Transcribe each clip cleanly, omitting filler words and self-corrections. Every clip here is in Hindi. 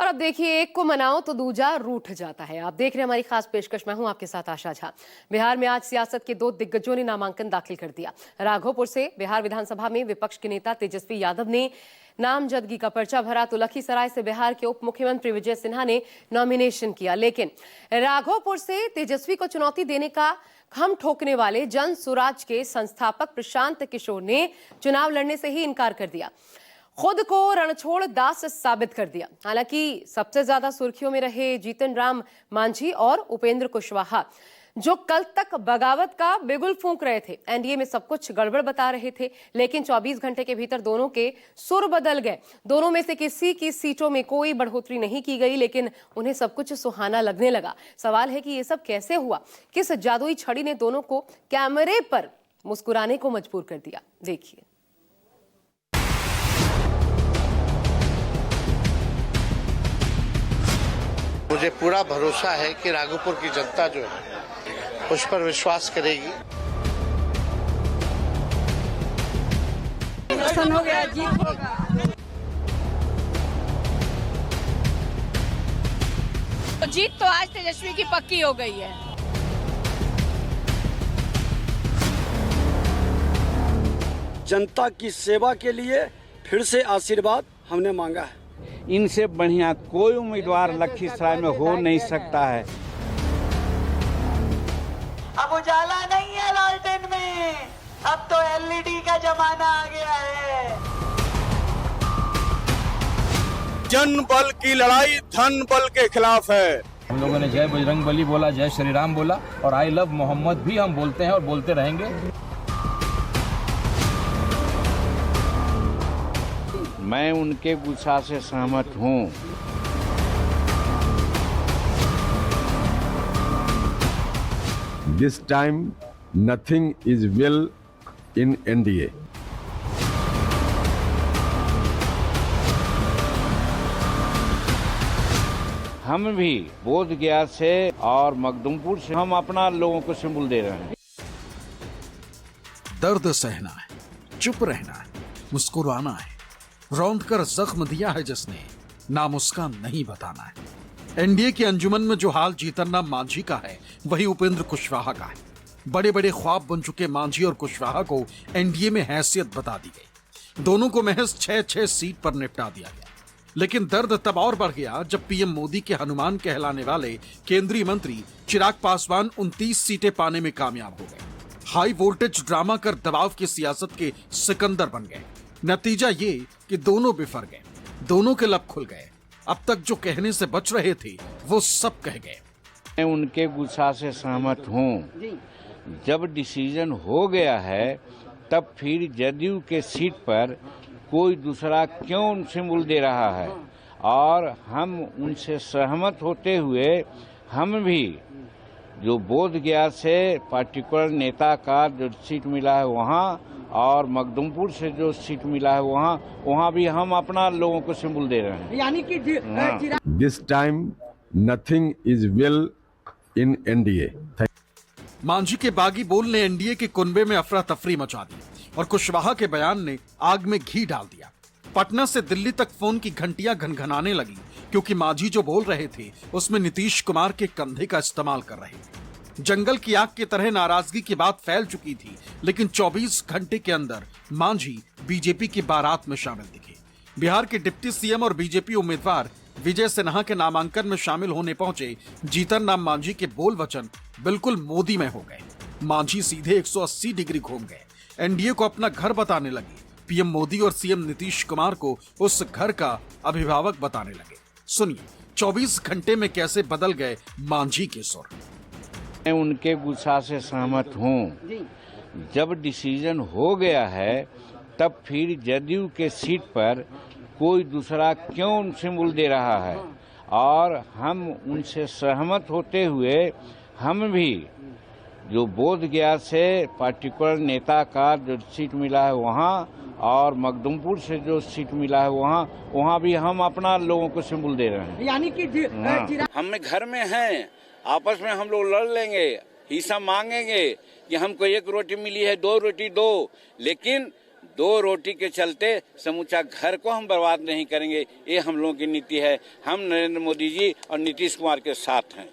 और अब देखिए, एक को मनाओ तो दूजा रूठ जाता है। आप देख रहे हैं हमारी खास पेशकश। मैं हूं आपके साथ आशा झा। बिहार में आज सियासत के दो दिग्गजों ने नामांकन दाखिल कर दिया। राघोपुर से बिहार विधानसभा में विपक्ष के नेता तेजस्वी यादव ने नामजदगी का पर्चा भरा, तो लखीसराय से बिहार के उप मुख्यमंत्री विजय सिन्हा ने नॉमिनेशन किया। लेकिन राघोपुर से तेजस्वी को चुनौती देने का हम ठोकने वाले जन सुराज के संस्थापक प्रशांत किशोर ने चुनाव लड़ने से ही इनकार कर दिया, खुद को रणछोड़ दास साबित कर दिया। हालांकि सबसे ज्यादा सुर्खियों में रहे जीतन राम मांझी और उपेंद्र कुशवाहा, जो कल तक बगावत का बिगुल फूंक रहे थे, एनडीए में सब कुछ गड़बड़ बता रहे थे। लेकिन 24 घंटे के भीतर दोनों के सुर बदल गए। दोनों में से किसी की सीटों में कोई बढ़ोतरी नहीं की गई, लेकिन उन्हें सब कुछ सुहाना लगने लगा। सवाल है कि ये सब कैसे हुआ? किस जादुई छड़ी ने दोनों को कैमरे पर मुस्कुराने को मजबूर कर दिया? देखिए। मुझे पूरा भरोसा है कि राघोपुर की जनता जो है उस पर विश्वास करेगी। हो गया, जीत होगा। तो जीत तो आज तेजस्वी की पक्की हो गई है। जनता की सेवा के लिए फिर से आशीर्वाद हमने मांगा है। इनसे बढ़िया कोई उम्मीदवार लखीसराय में हो नहीं सकता है। अब उजाला नहीं है लालटेन में, अब तो एलईडी का जमाना आ गया है। जन बल की लड़ाई धन बल के खिलाफ है। हम लोगों ने जय बजरंगबली बोला, जय श्री राम बोला, और आई लव मोहम्मद भी हम बोलते हैं और बोलते रहेंगे। मैं उनके गुस्सा से सहमत हूँ। This time nothing is well in NDA. हम भी बोधगया से और मखदुमपुर से हम अपना लोगों को सिंबल दे रहे हैं। दर्द सहना है, चुप रहना है, मुस्कुराना है। रौंद कर जख्म दिया है जिसने, नामुस्कान नहीं बताना है। एनडीए की अंजुमन में जो हाल जीतन राम मांझी का है, वही उपेंद्र कुशवाहा का है। बड़े बड़े ख्वाब बन चुके मांझी और कुशवाहा को एनडीए में हैसियत बता दी गई। दोनों को महज 6-6 सीट पर निपटा दिया गया। लेकिन दर्द तब और बढ़ गया जब पीएम मोदी के हनुमान कहलाने वाले केंद्रीय मंत्री चिराग पासवान 29 सीटें पाने में कामयाब हो गए। हाई वोल्टेज ड्रामा कर दबाव की सियासत के सिकंदर बन गए। नतीजा ये कि दोनों बिफर गए, दोनों के लब खुल गए। अब तक जो कहने से बच रहे थे वो सब कह गए। मैं उनके गुस्सा से सहमत हूँ। जब डिसीजन हो गया है तब फिर जदयू के सीट पर कोई दूसरा क्यों सिंबल दे रहा है, और हम उनसे सहमत होते हुए हम भी जो बोधगया से पार्टिकुलर नेता का जो सीट मिला है वहाँ, और मखदुमपुर से जो सीट मिला है वहाँ भी हम अपना लोगों को सिंबल दे रहे हैं। यानी कि This time nothing is well in NDA. Manjhi के बागी बोल ने एनडीए के कुनबे में अफरा तफरी मचा दी और कुशवाहा के बयान ने आग में घी डाल दिया। पटना से दिल्ली तक फोन की घंटियां घनघनाने लगी, क्योंकि मांझी जो बोल रहे थे उसमें नीतीश कुमार के कंधे का इस्तेमाल कर रहे थे। जंगल की आग की तरह नाराजगी की बात फैल चुकी थी, लेकिन 24 घंटे के अंदर मांझी बीजेपी की बारात में शामिल दिखे। बिहार के डिप्टी सीएम और बीजेपी उम्मीदवार विजय सिन्हा के नामांकन में शामिल होने पहुंचे जीतन राम मांझी के बोल वचन बिल्कुल मोदी में हो गए। मांझी सीधे 180 डिग्री घूम गए। एनडीए को अपना घर बताने लगे। पीएम मोदी और सीएम नीतीश कुमार को उस घर का अभिभावक बताने लगे। सुनिए 24 घंटे में कैसे बदल गए मांझी के सुर। मैं उनके गुस्सा से सहमत हूँ। जब डिसीजन हो गया है तब फिर जदयू के सीट पर कोई दूसरा क्यों सिंबल दे रहा है, और हम उनसे सहमत होते हुए हम भी जो बोधगया से पार्टिकुलर नेता का जो सीट मिला है वहाँ, और मखदुमपुर से जो सीट मिला है वहाँ भी हम अपना लोगों को सिंबल दे रहे हैं। यानी कि हम घर में हैं, आपस में हम लोग लड़ लेंगे, हिस्सा मांगेंगे कि हमको 1 रोटी मिली है, 2 रोटी दो, लेकिन 2 रोटी के चलते समूचा घर को हम बर्बाद नहीं करेंगे। ये हम लोगों की नीति है। हम नरेंद्र मोदी जी और नीतीश कुमार के साथ हैं।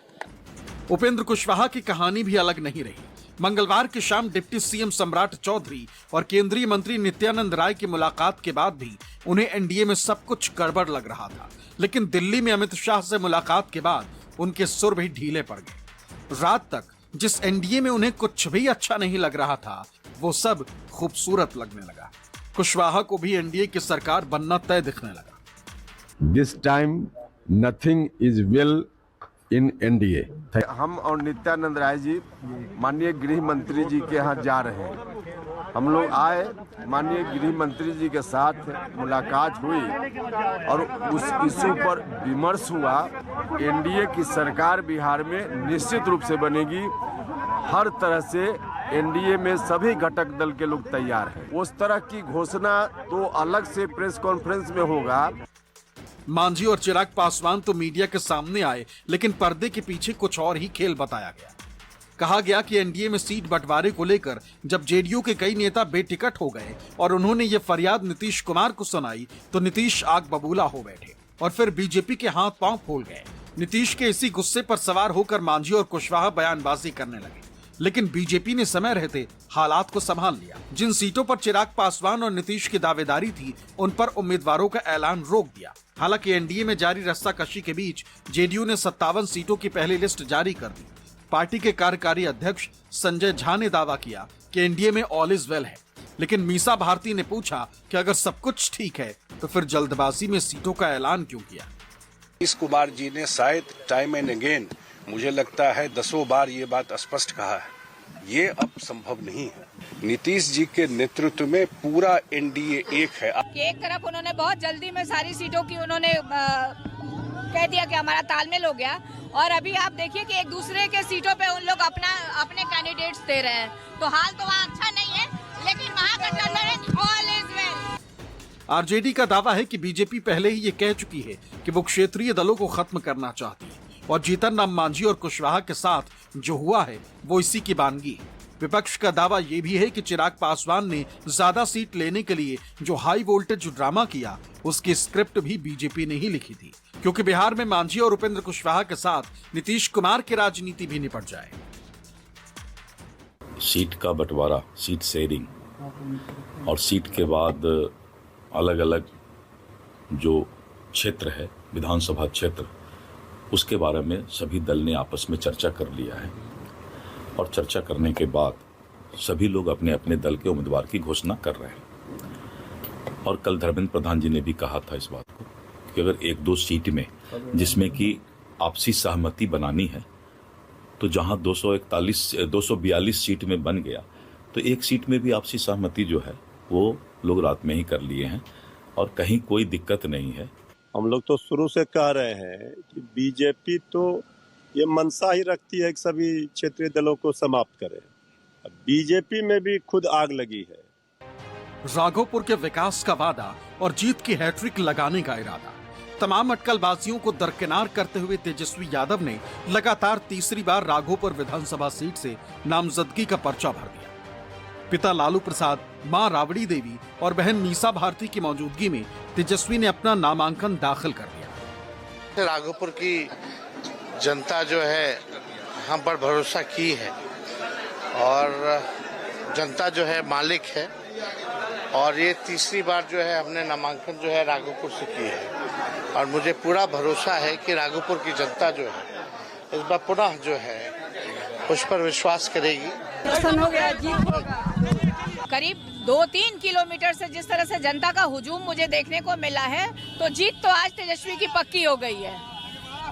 उपेंद्र कुशवाहा की कहानी भी अलग नहीं रही। मंगलवार की शाम डिप्टी सीएम सम्राट चौधरी और केंद्रीय मंत्री नित्यानंद राय की मुलाकात के बाद भी उन्हें एनडीए में सब कुछ गड़बड़ लग रहा था, लेकिन दिल्ली में अमित शाह से मुलाकात के बाद उनके सुर भी ढीले पड़ गए। रात तक जिस एनडीए में उन्हें कुछ भी अच्छा नहीं लग रहा था, वो सब खूबसूरत लगने लगा। कुशवाहा को भी एनडीए की सरकार बनना तय दिखने लगा। This time nothing is well in NDA. हम और नित्यानंद राय जी माननीय गृह मंत्री जी के यहाँ जा रहे हैं। हम लोग आए, माननीय गृह मंत्री जी के साथ मुलाकात हुई और उस इश्यू पर विमर्श हुआ। एनडीए की सरकार बिहार में निश्चित रूप से बनेगी। हर तरह से एनडीए में सभी घटक दल के लोग तैयार हैं। उस तरह की घोषणा तो अलग से प्रेस कॉन्फ्रेंस में होगा। मांझी और चिराग पासवान तो मीडिया के सामने आए, लेकिन पर्दे के पीछे कुछ और ही खेल बताया गया। कहा गया कि एनडीए में सीट बंटवारे को लेकर जब जेडीयू के कई नेता बेटिकट हो गए और उन्होंने ये फरियाद नीतीश कुमार को सुनाई तो नीतीश आग बबूला हो बैठे और फिर बीजेपी के हाथ पांव फूल गए। नीतीश के इसी गुस्से पर सवार होकर मांझी और कुशवाहा बयानबाजी करने लगे, लेकिन बीजेपी ने समय रहते हालात को संभाल लिया। जिन सीटों पर चिराग पासवान और नीतीश की दावेदारी थी, उन पर उम्मीदवारों का ऐलान रोक दिया। हालांकि एनडीए में जारी रस्साकशी के बीच जेडीयू ने 57 सीटों की पहली लिस्ट जारी कर दी। पार्टी के कार्यकारी अध्यक्ष संजय झा ने दावा किया कि एनडीए में ऑल इज वेल है, लेकिन मीसा भारती ने पूछा कि अगर सब कुछ ठीक है तो फिर जल्दबाजी में सीटों का ऐलान क्यों किया। नीतीश कुमार जी ने शायद टाइम एंड अगेन, मुझे लगता है 10 बार ये बात स्पष्ट कहा है, ये अब संभव नहीं है। नीतीश जी के नेतृत्व में पूरा एनडीए एक है। एक तरफ उन्होंने बहुत जल्दी में सारी सीटों की उन्होंने कह दिया कि हमारा तालमेल हो गया, और अभी आप देखिए कि एक दूसरे के सीटों पे उन लोग अपने कैंडिडेट्स दे रहे हैं। तो हाल तो वहाँ अच्छा नहीं है, लेकिन महागठबंधन ऑल इज वेल। आरजेडी का दावा है कि बीजेपी पहले ही ये कह चुकी है कि वो क्षेत्रीय दलों को खत्म करना चाहती है और जीतन राम मांझी और कुशवाहा के साथ जो हुआ है वो इसी की बानगी। विपक्ष का दावा ये भी है कि चिराग पासवान ने ज्यादा सीट लेने के लिए जो हाई वोल्टेज ड्रामा किया, उसकी स्क्रिप्ट भी बीजेपी ने ही लिखी थी, क्योंकि बिहार में मांझी और उपेंद्र कुशवाहा के साथ नीतीश कुमार की राजनीति भी निपट जाए। सीट का बंटवारा, सीट शेयरिंग और सीट के बाद अलग अलग जो क्षेत्र है, विधानसभा क्षेत्र, उसके बारे में सभी दल ने आपस में चर्चा कर लिया है और चर्चा करने के बाद सभी लोग अपने अपने दल के उम्मीदवार की घोषणा कर रहे हैं। और कल धर्मेंद्र प्रधान जी ने भी कहा था इस बात को कि अगर 1-2 सीट में जिसमें कि आपसी सहमति बनानी है, तो जहां 242 सीट में बन गया, तो एक सीट में भी आपसी सहमति जो है वो लोग रात में ही कर लिए हैं और कहीं कोई दिक्कत नहीं है। हम लोग तो शुरू से कह रहे हैं कि बीजेपी तो ये मंशा ही रखती है कि सभी क्षेत्रीय दलों को समाप्त करे। अब बीजेपी में भी खुद आग लगी है। राघोपुर के विकास का वादा और जीत की हैट्रिक लगाने का इरादा, तमाम अटकलबाजियों को दरकिनार करते हुए तेजस्वी यादव ने लगातार तीसरी बार राघोपुर विधानसभा सीट से नामजदगी का पर्चा भर दिया। पिता लालू प्रसाद, मां राबड़ी देवी और बहन मीसा भारती की मौजूदगी में तेजस्वी ने अपना नामांकन दाखिल कर दिया। राघोपुर की जनता जो है हम पर भरोसा की है और जनता जो है मालिक है, और ये तीसरी बार जो है हमने नामांकन जो है राघोपुर से की है और मुझे पूरा भरोसा है कि राघोपुर की जनता जो है इस बार पुनः जो है उस पर विश्वास करेगी। हो गया, जीत होगा। करीब 2-3 किलोमीटर से जिस तरह से जनता का हुजूम मुझे देखने को मिला है, तो जीत तो आज तेजस्वी की पक्की हो गई है।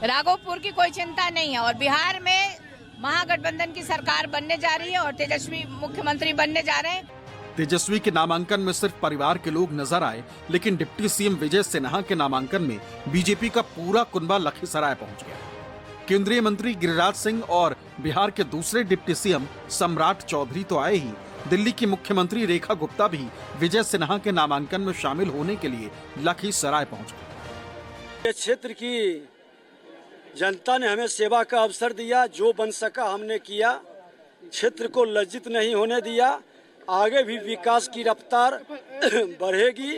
राघोपुर की कोई चिंता नहीं है और बिहार में महागठबंधन की सरकार बनने जा रही है और तेजस्वी मुख्यमंत्री बनने जा रहे हैं। तेजस्वी के नामांकन में सिर्फ परिवार के लोग नजर आए, लेकिन डिप्टी सीएम विजय सिन्हा के नामांकन में बीजेपी का पूरा कुनबा लखीसराय पहुंच गया। केंद्रीय मंत्री गिरिराज सिंह और बिहार के दूसरे डिप्टी सीएम सम्राट चौधरी तो आए ही, दिल्ली की मुख्यमंत्री रेखा गुप्ता भी विजय सिन्हा के नामांकन में शामिल होने के लिए लखीसराय पहुंच गए। क्षेत्र की जनता ने हमें सेवा का अवसर दिया, जो बन सका हमने किया, क्षेत्र को लज्जित नहीं होने दिया। आगे भी विकास की रफ्तार बढ़ेगी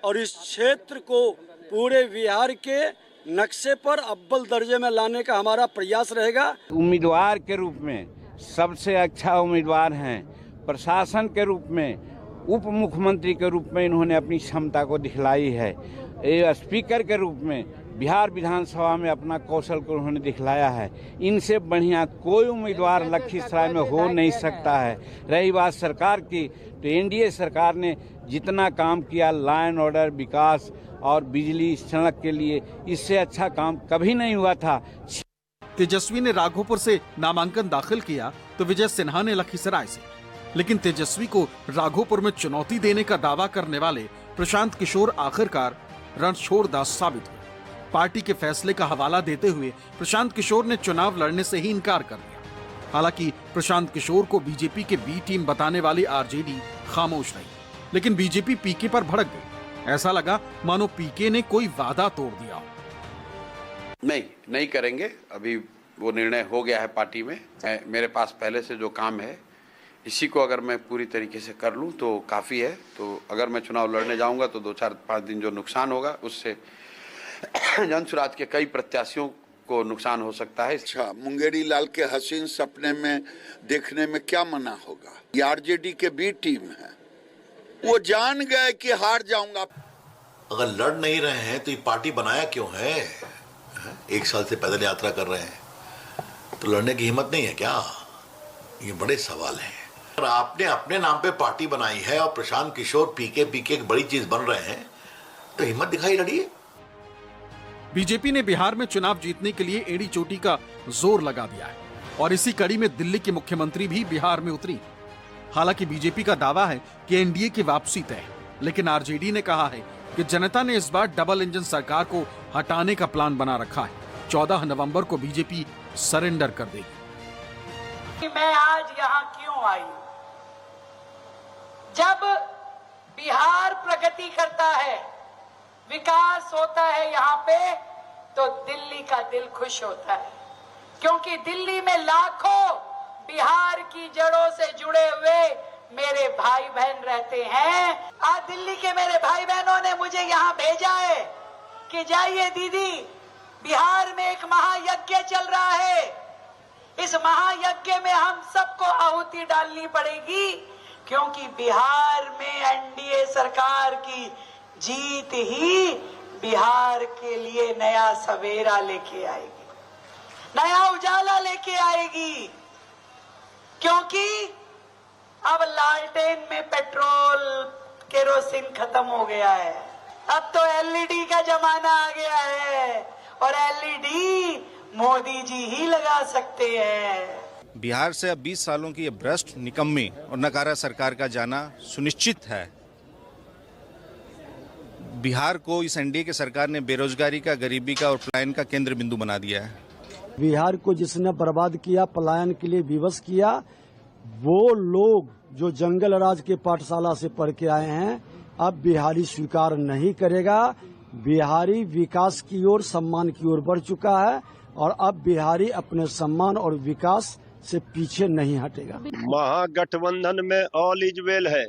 और इस क्षेत्र को पूरे बिहार के नक्शे पर अव्वल दर्जे में लाने का हमारा प्रयास रहेगा। उम्मीदवार के रूप में सबसे अच्छा उम्मीदवार हैं। प्रशासन के रूप में, उप मुख्यमंत्री के रूप में इन्होंने अपनी क्षमता को दिखलाई है। स्पीकर के रूप में बिहार विधानसभा में अपना कौशल को उन्होंने दिखलाया है। इनसे बढ़िया कोई उम्मीदवार लखीसराय में हो नहीं सकता है। रही बात सरकार की, तो एनडीए सरकार ने जितना काम किया लॉ एंड ऑर्डर, विकास और बिजली, सड़क के लिए, इससे अच्छा काम कभी नहीं हुआ था। तेजस्वी ने राघोपुर से नामांकन दाखिल किया तो विजय सिन्हा ने लखीसराय से, लेकिन तेजस्वी को राघोपुर में चुनौती देने का दावा करने वाले प्रशांत किशोर आखिरकार रणछोड़दास साबित हुए। पार्टी के फैसले का हवाला देते हुए प्रशांत किशोर ने चुनाव लड़ने से ही इनकार कर दिया। हालांकि प्रशांत किशोर को बीजेपी के बी टीम बताने वाली आरजेडी खामोश रही, लेकिन बीजेपी पीके पर भड़क गई। ऐसा लगा मानो पीके ने कोई वादा तोड़ दिया। नहीं करेंगे। अभी वो निर्णय हो गया है पार्टी में। मेरे पास पहले से जो काम है, इसी को अगर मैं पूरी तरीके से कर लूं तो काफ़ी है। तो अगर मैं चुनाव लड़ने जाऊंगा तो 2-4-5 दिन जो नुकसान होगा उससे जनसुराज के कई प्रत्याशियों को नुकसान हो सकता है। अच्छा, मुंगेरी लाल के हसीन सपने में देखने में क्या मना होगा। ये आरजेडी के बी टीम है, वो जान गए कि हार जाऊंगा। अगर लड़ नहीं रहे हैं तो ये पार्टी बनाया क्यों है? 1 साल से पैदल यात्रा कर रहे हैं तो लड़ने की हिम्मत नहीं है क्या? ये बड़े सवाल हैं। और आपने अपने नाम पे पार्टी बनाई है और प्रशांत किशोर पीके एक बड़ी चीज बन रहे हैं, तो हिम्मत दिखाई लड़िए। बीजेपी ने बिहार में चुनाव जीतने के लिए एड़ी चोटी का जोर लगा दिया है और इसी कड़ी में दिल्ली की मुख्यमंत्री भी बिहार में उतरी। हालांकि बीजेपी का दावा है कि एनडीए की वापसी तय है, लेकिन आरजेडी ने कहा है कि जनता ने इस बार डबल इंजन सरकार को हटाने का प्लान बना रखा है। 14 नवंबर को बीजेपी सरेंडर कर देगी। मैं आज यहाँ क्यों आई? जब बिहार प्रगति करता है, विकास होता है यहाँ पे, तो दिल्ली का दिल खुश होता है, क्योंकि दिल्ली में लाखों बिहार की जड़ों से जुड़े हुए मेरे भाई बहन रहते हैं। आज दिल्ली के मेरे भाई बहनों ने मुझे यहाँ भेजा है कि जाइए दीदी, बिहार में एक महायज्ञ चल रहा है। इस महायज्ञ में हम सबको आहुति डालनी पड़ेगी, क्योंकि बिहार में एनडीए सरकार की जीत ही बिहार के लिए नया सवेरा लेके आएगी, नया उजाला लेके आएगी। क्योंकि अब लालटेन में पेट्रोल केरोसिन खत्म हो गया है, अब तो एलईडी का जमाना आ गया है और एलईडी मोदी जी ही लगा सकते हैं। बिहार से अब 20 सालों की ये भ्रष्ट, निकम्मी और नकारा सरकार का जाना सुनिश्चित है। बिहार को इस एनडीए के सरकार ने बेरोजगारी का, गरीबी का और पलायन का केंद्र बिंदु बना दिया है। बिहार को जिसने बर्बाद किया, पलायन के लिए विवश किया, वो लोग जो जंगल राज के पाठशाला से पढ़ के आए हैं, अब बिहारी स्वीकार नहीं करेगा। बिहारी विकास की ओर, सम्मान की ओर बढ़ चुका है और अब बिहारी अपने सम्मान और विकास से पीछे नहीं हटेगा। महागठबंधन में ऑल इज वेल है,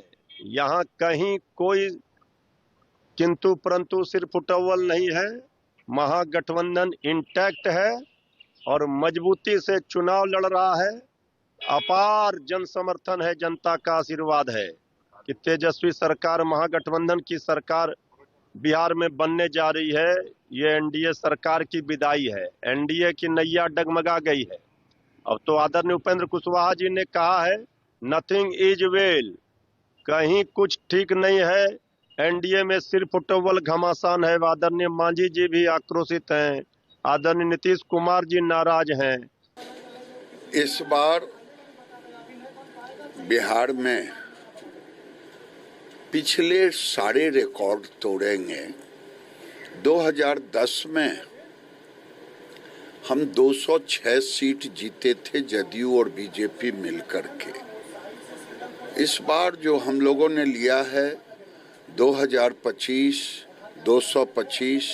यहाँ कहीं कोई किंतु परंतु सिर्फ फुटअव्वल नहीं है। महागठबंधन इंटैक्ट है और मजबूती से चुनाव लड़ रहा है। अपार जन समर्थन है, जनता का आशीर्वाद है कि तेजस्वी सरकार, महागठबंधन की सरकार बिहार में बनने जा रही है। ये एनडीए सरकार की विदाई है, एनडीए की नैया डगमगा गई है। अब तो आदरणीय उपेंद्र कुशवाहा जी ने कहा है, नथिंग इज वेल, कहीं कुछ ठीक नहीं है, एनडीए में सिर्फ फुटअव्वल घमासान है। आदरणीय मांझी जी भी आक्रोशित हैं, आदरणीय नीतीश कुमार जी नाराज हैं। इस बार बिहार में पिछले सारे रिकॉर्ड तोड़ेंगे। 2010 में हम 206 सीट जीते थे, जदयू और बीजेपी मिलकर के। इस बार जो हम लोगों ने लिया है 2025, 225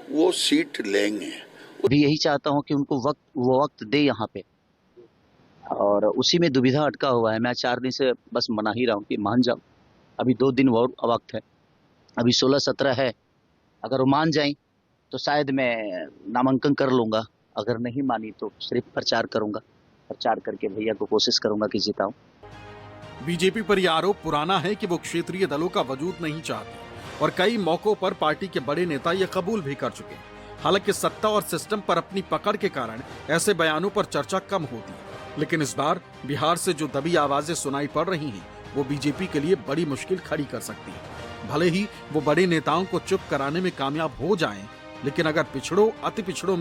वो सीट लेंगे। भी यही चाहता हूं कि उनको वो वक्त दे यहाँ पे। और उसी में दुविधा अटका हुआ है। मैं 4 दिन से बस मना ही रहा हूँ कि मान जाओ, अभी 2 दिन और वक्त है, अभी 16-17 है। अगर वो मान जाएं तो शायद मैं नामांकन कर लूँगा, अगर नहीं मानी तो सिर्फ प्रचार करूँगा, प्रचार करके भैया को कोशिश करूँगा कि जिताऊँ। बीजेपी पर यह आरोप पुराना है कि वो क्षेत्रीय दलों का वजूद नहीं चाहती और कई मौकों पर पार्टी के बड़े नेता ये कबूल भी कर चुके हैं। हालांकि सत्ता और सिस्टम पर अपनी पकड़ के कारण ऐसे बयानों पर चर्चा कम होती है, लेकिन इस बार बिहार से जो दबी आवाजें सुनाई पड़ रही हैं, वो बीजेपी के लिए बड़ी मुश्किल खड़ी कर सकती है। भले ही वो बड़े नेताओं को चुप कराने में कामयाब हो जाएं, लेकिन अगर पिछड़ों अति पिछड़ों